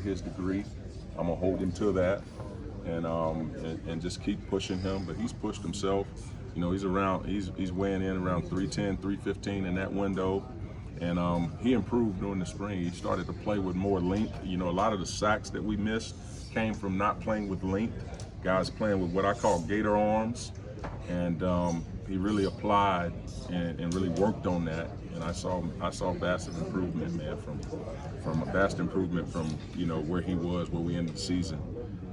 his degree. I'm gonna hold him to that, and just keep pushing him. But he's pushed himself. You know, he's weighing in around 310, 315 in that window. And he improved during the spring. He started to play with more length. You know, a lot of the sacks that we missed came from not playing with length. Guys playing with what I call gator arms. And he really applied and really worked on that. And I saw vast improvement, man, from a vast improvement from, you know, where he was, where we ended the season.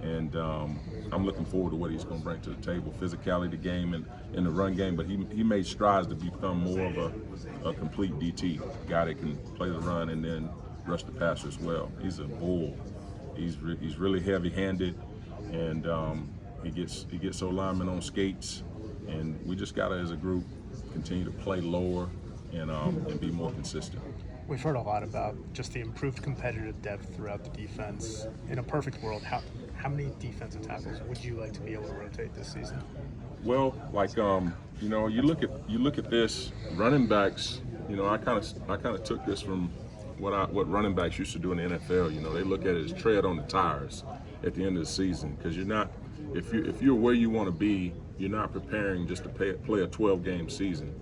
And I'm looking forward to what he's going to bring to the table. Physicality game and in the run game, but he made strides to become more of a complete DT guy that can play the run and then rush the passer as well. He's a bull. He's really heavy-handed, and he gets so linemen on skates. And we just got to, as a group, continue to play lower and be more consistent. We've heard a lot about just the improved competitive depth throughout the defense. In a perfect world, how many defensive tackles would you like to be able to rotate this season? Well, like you know, you look at this running backs. You know, I kind of took this from what running backs used to do in the NFL. You know, they look at it as tread on the tires at the end of the season, because you're not, if you're where you want to be, you're not preparing just to play a 12-game season.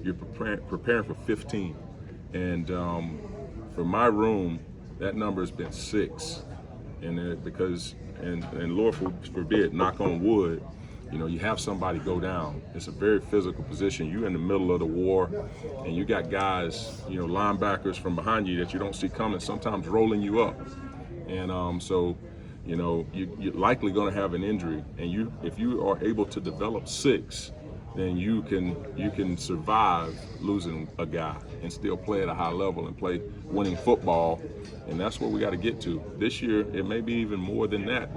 You're preparing for 15. And for my room, that number has been 6. And Lord forbid, knock on wood, you know, you have somebody go down. It's a very physical position. You're in the middle of the war, and you got guys, you know, linebackers from behind you that you don't see coming, sometimes rolling you up. And so, you know, you're likely going to have an injury. And if you are able to develop 6, then you can survive losing a guy and still play at a high level and play winning football. And that's what we got to get to. This year, it may be even more than that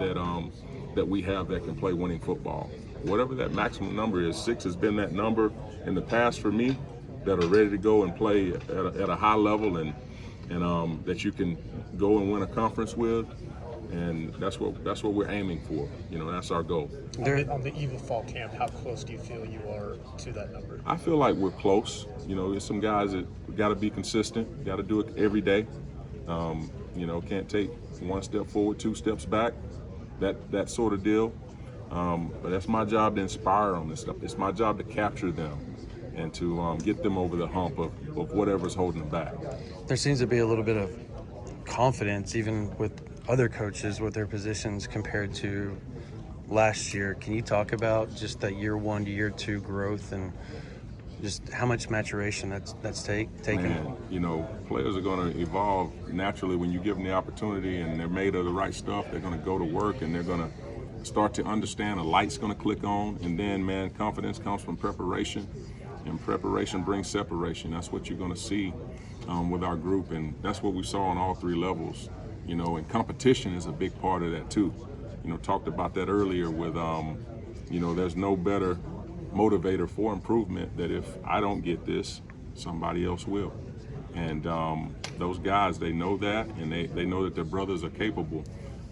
we have that can play winning football. Whatever that maximum number is, 6 has been that number in the past for me, that are ready to go and play at a high level and that you can go and win a conference with. And that's what we're aiming for. You know, that's our goal. On the eve of fall camp, how close do you feel you are to that number? I feel like we're close. You know, there's some guys that got to be consistent, got to do it every day. You know, can't take 1 step forward, 2 steps back, that sort of deal. But that's my job to inspire them and stuff. It's my job to capture them and to get them over the hump of whatever's holding them back. There seems to be a little bit of confidence, even with other coaches with their positions compared to last year. Can you talk about just that year 1 to year 2 growth and just how much maturation that's taken? Man, you know, players are going to evolve naturally when you give them the opportunity, and they're made of the right stuff. They're going to go to work, and they're going to start to understand a light's going to click on. And then, man, confidence comes from preparation, and preparation brings separation. That's what you're going to see with our group, and that's what we saw on all 3 levels. You know, and competition is a big part of that too. You know, talked about that earlier with, you know, there's no better motivator for improvement that if I don't get this, somebody else will. And those guys, they know that, and they know that their brothers are capable.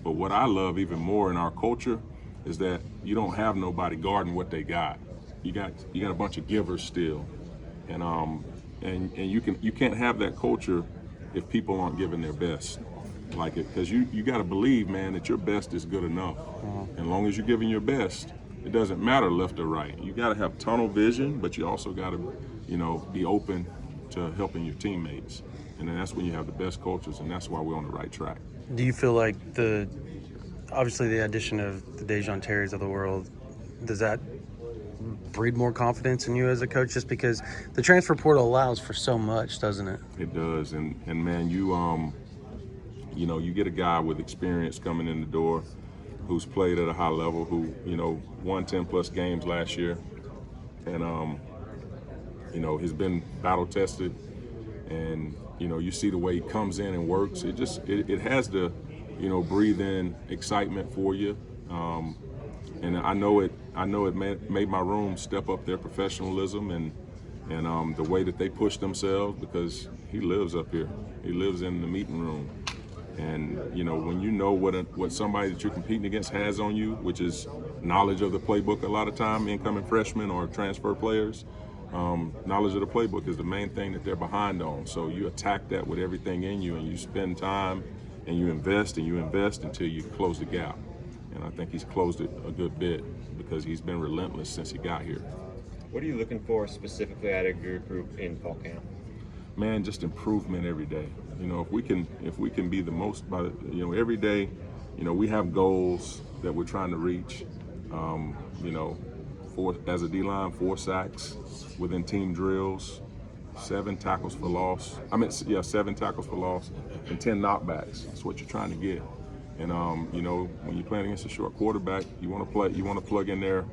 But what I love even more in our culture is that you don't have nobody guarding what they got. You got a bunch of givers still, and you can't have that culture if people aren't giving their best. Like it, because you got to believe, man, that your best is good enough. And as long as you're giving your best, it doesn't matter left or right. You got to have tunnel vision, but you also got to, you know, be open to helping your teammates. And then that's when you have the best coaches, and that's why we're on the right track. Do you feel like obviously the addition of the Dejon Terrys of the world, does that breed more confidence in you as a coach, just because the transfer portal allows for so much, doesn't it? It does, and man, you know, you get a guy with experience coming in the door who's played at a high level, who, you know, won 10-plus games last year, and, you know, he's been battle-tested, and, you know, you see the way he comes in and works. It has to, you know, breathe in excitement for you, and I know it made my room step up their professionalism and the way that they push themselves, because he lives up here. He lives in the meeting room. And, you know, when you know what somebody that you're competing against has on you, which is knowledge of the playbook a lot of time, incoming freshmen or transfer players, knowledge of the playbook is the main thing that they're behind on. So you attack that with everything in you, and you spend time and you invest until you close the gap. And I think he's closed it a good bit because he's been relentless since he got here. What are you looking for specifically out of your group in fall camp? Man, just improvement every day. You know, if we can be the most by, you know, every day, you know, we have goals that we're trying to reach. You know, as a D-line, 4 sacks within team drills, 7 tackles for loss. 7 tackles for loss and 10 knockbacks. That's what you're trying to get. And you know, when you're playing against a short quarterback, you want to plug in there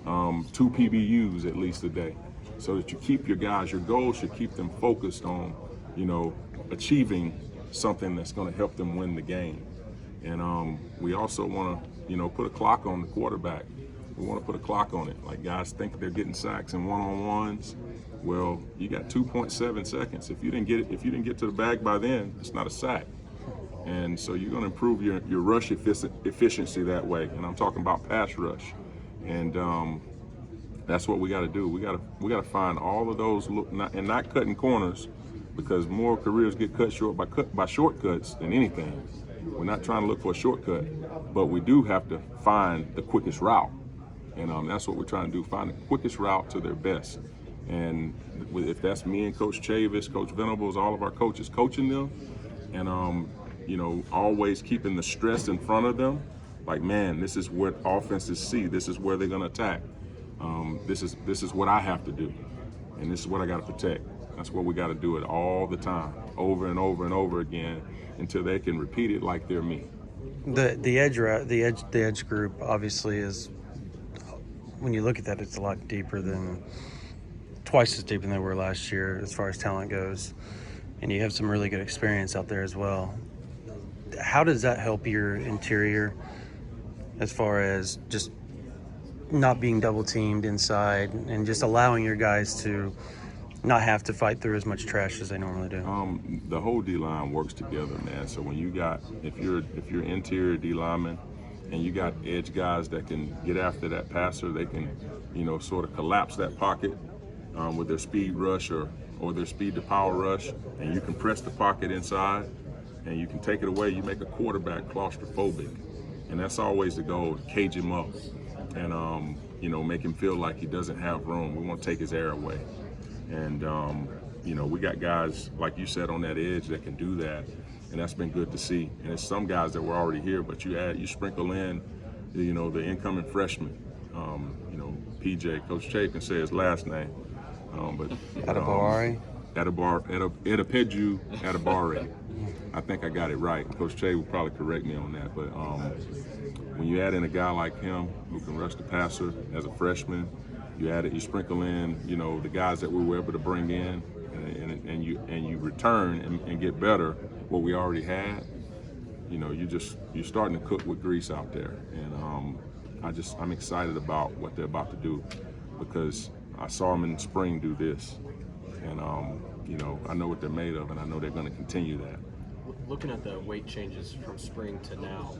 2 PBUs at least a day, so that you keep your guys. Your goal should keep them focused on, you know, achieving something that's going to help them win the game. And we also want to, you know, put a clock on the quarterback. We want to put a clock on it. Like, guys think they're getting sacks in one-on-ones. Well, you got 2.7 seconds. If you didn't get to the bag by then, it's not a sack. And so you're going to improve your rush efficiency that way. And I'm talking about pass rush. And that's what we got to do. We got to find all of those and not cutting corners, because more careers get cut short by shortcuts than anything. We're not trying to look for a shortcut, but we do have to find the quickest route. And that's what we're trying to do, find the quickest route to their best. And if that's me and Coach Chavis, Coach Venables, all of our coaches coaching them, and you know, always keeping the stress in front of them, like, man, this is what offenses see. This is where they're going to attack. This is what I have to do, and this is what I got to protect. That's what we got to do it all the time, over and over and over again, until they can repeat it like they're me. The edge group obviously is, when you look at that, it's a lot deeper than, twice as deep than they were last year as far as talent goes, and you have some really good experience out there as well. How does that help your interior as far as just not being double teamed inside and just allowing your guys to not have to fight through as much trash as they normally do? The whole D-line works together, man. So when you got, if you're interior D lineman and you got edge guys that can get after that passer, they can, you know, sort of collapse that pocket with their speed rush or their speed to power rush, and you can press the pocket inside and you can take it away. You make a quarterback claustrophobic, and that's always the goal, to cage him up and you know, make him feel like he doesn't have room. We want to take his air away. And you know, we got guys, like you said, on that edge that can do that, and that's been good to see. And it's some guys that were already here, but you sprinkle in, you know, the incoming freshmen. You know, PJ, Coach Che can say his last name, but Adabari? Edapeju Adabari. I think I got it right. Coach Che will probably correct me on that, but when you add in a guy like him who can rush the passer as a freshman, you sprinkle in, you know, the guys that we were able to bring in, and you return and get better what we already had. You know, you're starting to cook with grease out there, and I'm excited about what they're about to do, because I saw them in the spring do this, and you know, I know what they're made of, and I know they're going to continue that. Looking at the weight changes from spring to now,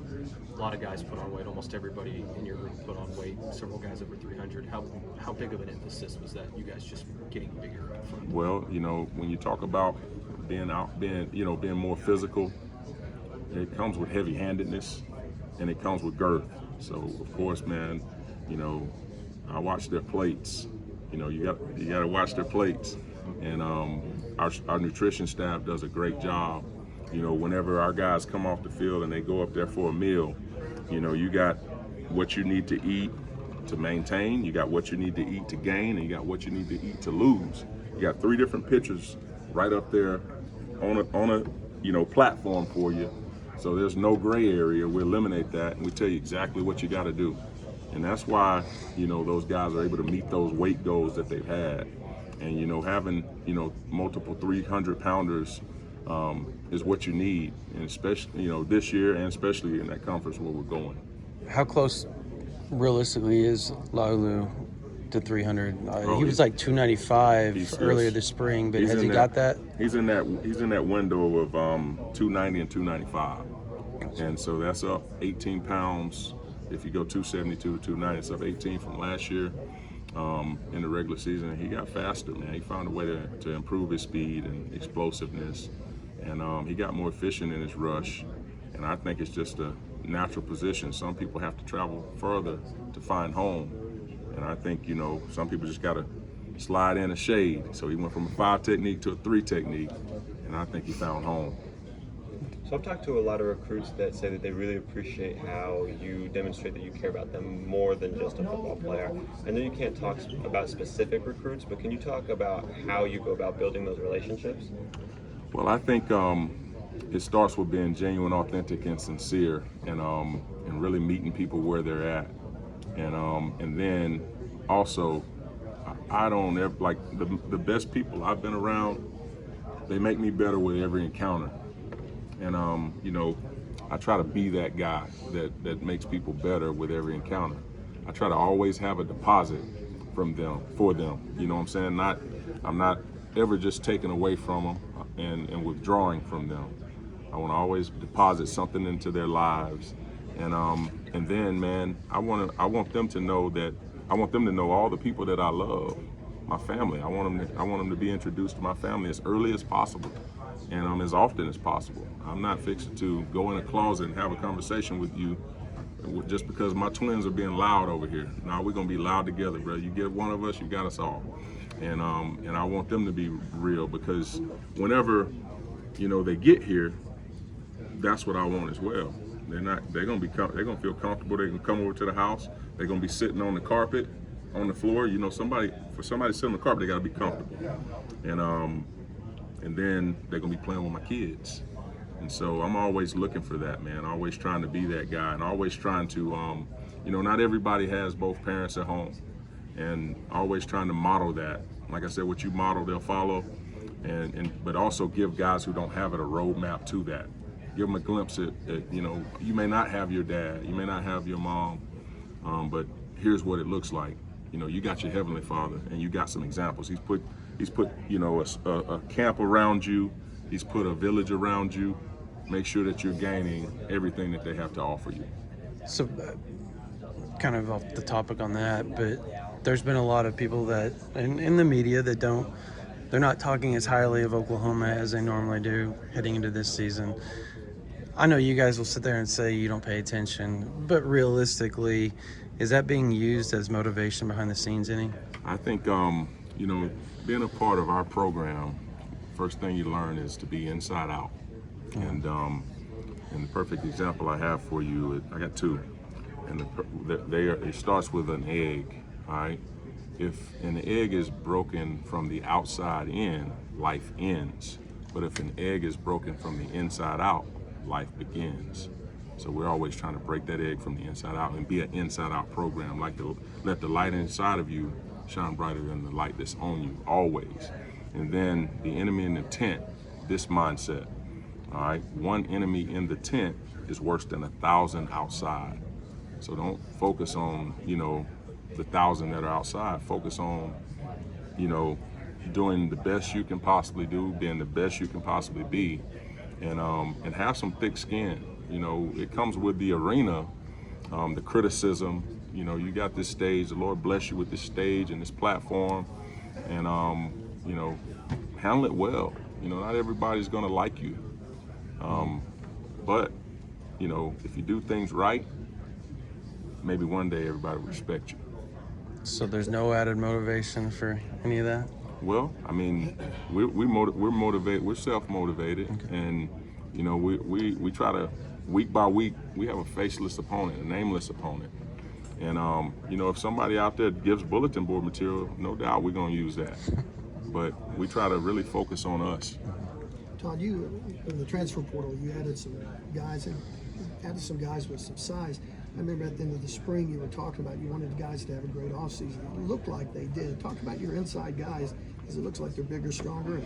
a lot of guys put on weight. Almost everybody in your group put on weight. Several guys over 300. How big of an emphasis was that? You guys just getting bigger up front? Well, you know, when you talk about being more physical, it comes with heavy-handedness, and it comes with girth. So of course, man, you know, I watch their plates. You know, you got to watch their plates, and our nutrition staff does a great job. You know, whenever our guys come off the field and they go up there for a meal, you know, you got what you need to eat to maintain, you got what you need to eat to gain, and you got what you need to eat to lose. You got 3 different pictures right up there on a you know, platform for you. So there's no gray area. We eliminate that, and we tell you exactly what you got to do. And that's why, you know, those guys are able to meet those weight goals that they've had. And, you know, having, you know, multiple 300-pounders is what you need, and especially, you know, this year, and especially in that conference where we're going. How close, realistically, is Laulu to 300? He was like 295 earlier this spring, but has he got that? He's in that window of 290 and 295, and so that's up 18 pounds. If you go 272 to 290, it's up 18 from last year. In the regular season, he got faster, man. He found a way to improve his speed and explosiveness, and he got more efficient in his rush. And I think it's just a natural position. Some people have to travel further to find home. And I think, you know, some people just got to slide in a shade. So he went from a 5 technique to a 3 technique, and I think he found home. So I've talked to a lot of recruits that say that they really appreciate how you demonstrate that you care about them more than just a football player. I know you can't talk about specific recruits, but can you talk about how you go about building those relationships? Well, I think it starts with being genuine, authentic, and sincere, and really meeting people where they're at, and then also I don't ever like the best people I've been around. They make me better with every encounter, and you know, I try to be that guy that makes people better with every encounter. I try to always have a deposit from them for them. You know what I'm saying? I'm not ever just taking away from them and withdrawing from them. I want to always deposit something into their lives, and then, man, I want them to know that I want them to know all the people that I love, my family. I want them to be introduced to my family as early as possible, and as often as possible. I'm not fixing to go in a closet and have a conversation with you just because my twins are being loud over here. No, we're gonna be loud together, bro. You get one of us, you got us all. And I want them to be real, because whenever, you know, they get here, that's what I want as well. They're gonna feel comfortable. They can come over to the house. They're gonna be sitting on the carpet, on the floor. You know, for somebody to sit on the carpet, they gotta be comfortable. And then they're gonna be playing with my kids. And so I'm always looking for that, man. Always trying to be that guy, and always trying to, you know, not everybody has both parents at home, and always trying to model that. Like I said, what you model, they'll follow, but also give guys who don't have it a roadmap to that. Give them a glimpse at, you know, you may not have your dad, you may not have your mom, but here's what it looks like. You know, you got your Heavenly Father, and you got some examples. He's put, you know, a camp around you. He's put a village around you. Make sure that you're gaining everything that they have to offer you. So, kind of off the topic on that, but there's been a lot of people that, in the media, that they're not talking as highly of Oklahoma as they normally do heading into this season. I know you guys will sit there and say you don't pay attention, but realistically, is that being used as motivation behind the scenes any? I think, you know, being a part of our program, first thing you learn is to be inside out. And the perfect example I have for you, I got two, and it starts with an egg. All right, if an egg is broken from the outside in, life ends. But if an egg is broken from the inside out, life begins. So we're always trying to break that egg from the inside out and be an inside out program. Like to let the light inside of you shine brighter than the light that's on you, always. And then the enemy in the tent, this mindset. All right, one enemy in the tent is worse than 1,000 outside. So don't focus on, you know, the 1,000 that are outside. Focus on, you know, doing the best you can possibly do, being the best you can possibly be, and have some thick skin. You know, it comes with the arena, the criticism. You know, you got this stage. The Lord bless you with this stage and this platform, and you know, handle it well. You know, not everybody's gonna like you. But, you know, if you do things right, maybe one day everybody will respect you. So there's no added motivation for any of that? Well, I mean, we're motivated, we're self-motivated, okay. And, you know, we try to, week by week, we have a faceless opponent, a nameless opponent. And, you know, if somebody out there gives bulletin board material, no doubt we're going to use that. But we try to really focus on us. Todd, you in the transfer portal, you added some guys with some size. I remember at the end of the spring you were talking about you wanted guys to have a great offseason. It looked like they did. Talk about your inside guys, because it looks like they're bigger, stronger.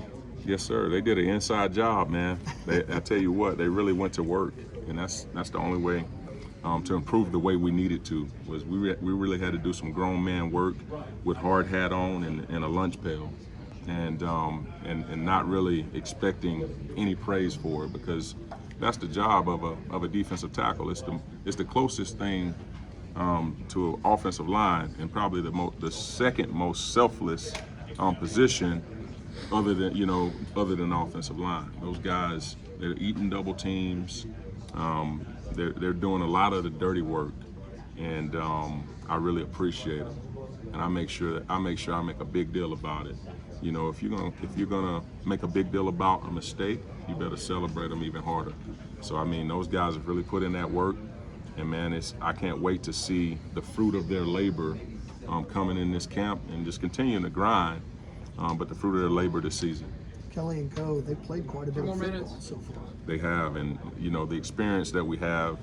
Yes, sir. They did an inside job, man. I tell you what, they really went to work, and that's the only way to improve the way we needed to. Was we really had to do some grown man work with hard hat on and a lunch pail. And not really expecting any praise for it, because that's the job of a defensive tackle. It's the closest thing to an offensive line, and probably the second most selfless position, other than offensive line. Those guys, they're eating double teams. They're doing a lot of the dirty work, and I really appreciate them. And I make sure I make a big deal about it. You know, if you're gonna make a big deal about a mistake, you better celebrate them even harder. So I mean, those guys have really put in that work, and man, I can't wait to see the fruit of their labor coming in this camp and just continuing to grind. But the fruit of their labor this season. Kelly and Co. They played quite a bit of football so far. They have, and you know, the experience that we have